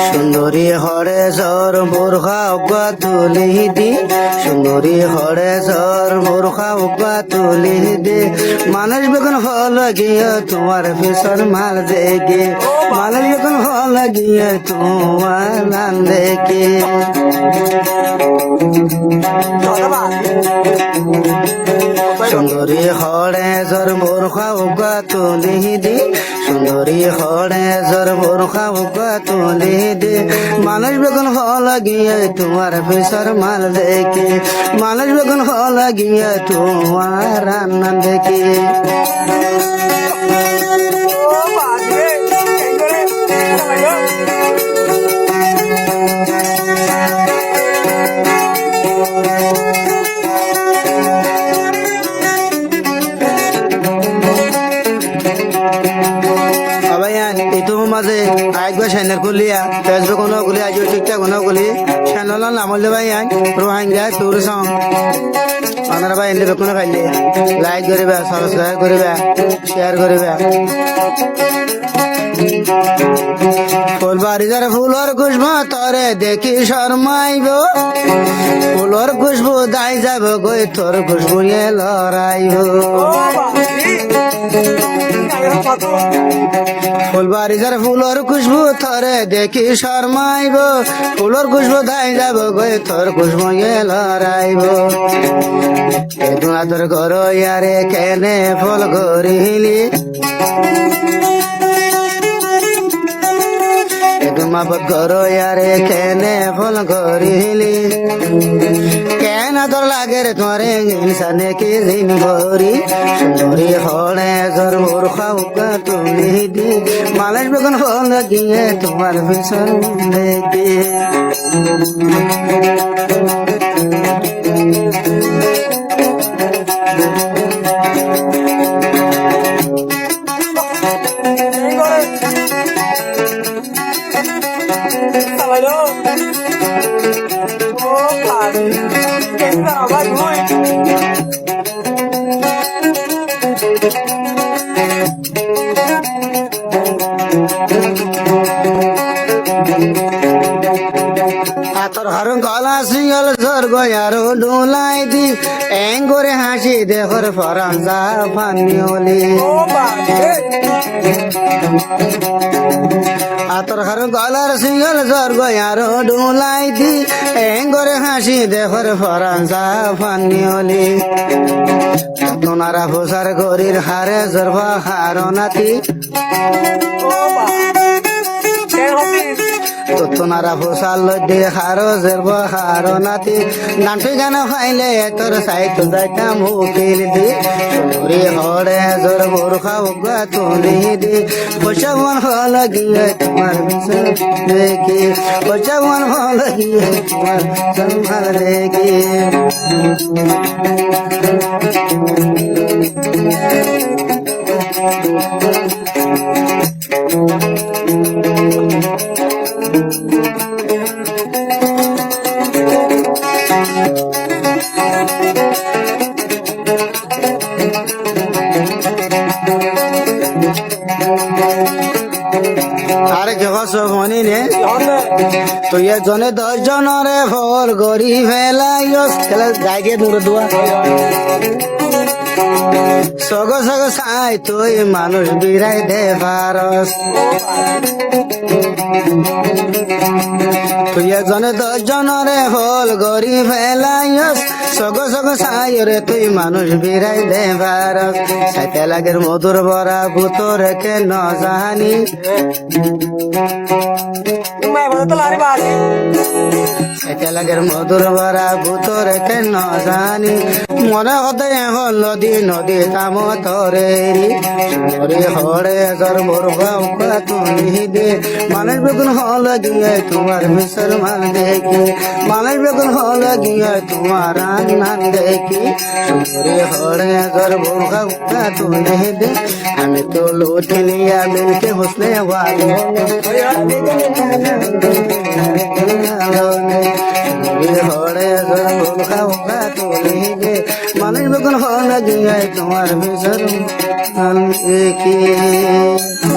সুন্দরী হরে জর বোরখা অব্বা তুলি দি সুন্দরী হরে জর বোরখা অব্বা তুলি দে মানুষ বেগুন হল গিয়ে তোমার পিছন মাল দেখে মানুষ বেগুন হল গিয়ে তোমার নাম দেখে সুন্দরী হরে জর বোরখা অব্বা তুলি দি সুন্দরী হরে জর বোরখা অব্বা তুলি দে মানুষ বেগুন হল গিয়ে তোমার পিছর মাল দেখে মানুষ বেগুন হল গিয়ে তোমার রান্না দেখে মাঝে আইবা চ্যানেল খুলিয়া ফেসবুক কোনো খুলি আজ টিকটক কোনো খুলি চ্যানেল নাম হলে ভাই আই রোহিঙ্গা টুরিজম আপনারা ভাই এলে কোনো খাইলে লাইক করিবা সাবস্ক্রাইব করিবা শেয়ার করিবা ফুলবাড়ি যার ফুলর খুশবু তরে দেখি শর্মাইব ফুলর খুশবু দাই যাব গই তোর খুশবু লড়াইব ফুলবাড়ি যার ফুলর খুশবু তরে দেখি শর্মাইব ফুলর খুশবু দাই যাব গই তোর খুশবু লড়াইব তোর ঘর ইয়ারে কেনে ফল করিলি মাবত ঘর ইয়ারে কেনে ফল করিলি কেন তোর লাগে রে তোরে ইনসানে কি দিন ভরি সুন্দরী হলে জর বোরখা উকা তুমি দি মালেশ বেগুন হল গিয়ে তোমার ভীষণ দেখে তোর হর গলা সিঙ্গল স্বর্গ আরো ডোলাই দি এং করে হাসি দেখর ফরান যা ফানিওলি তোর হর গলার সিঙ্গল স্বর্গ আরো ডোলাই দি এং করে হাসি দেখর ফরান যা ফানিওলি তোনারা ফুসার গরির হারে জরবা হারো নাতি তোনারা ফুসাল লদ্দে হারো জরব হারো নাতি নান্টু গান ফাইলে তোর সাইত যাইতাম উকিল দি সুন্দরী হরে জোর বোরখা উগা তুলি দি পয়সা মন হল গিয়ে তোমার দেখি পয়সা মন হল গিয়ে তোমার সম্ভাল দেখি আরে জগৎ মনি নে তুই জনে 10 জনরে ফল গরি ফেলাইস খেলা গাইগে দূর দোয়া সগ সগ সাই তুই মানুষ বিরাই দে পারস তুই জনে 10 জনরে ফল গরি ফেলাইস সগ সগ সাই রে তুই মানুষ বিরাই দে পারস সাইতে লাগের মধুর বরা ভূতর কে ন জানি সাইতে লাগের মধুর বরা ভূতর কে ন জানি মনে হতে হল নদী নদী তাম তরেরি সুন্দরী হরে জর বোরখা উকা তুমি দে মানুষ বেগুন হল গিয়ে তোমার মিশর মান দেখি মানুষ বেগুন হল গিয়ে তোমার রান্না দেখি সুন্দরী হরে জর বোরখা উকা তুমি দে আমি তো লুট লিয়া মিলকে হুসনে वाले সুন্দরী হরে জর বোরখা উকা তুমি দে মানুষ বেগুন হন গিয়ে তোমার বিচার একই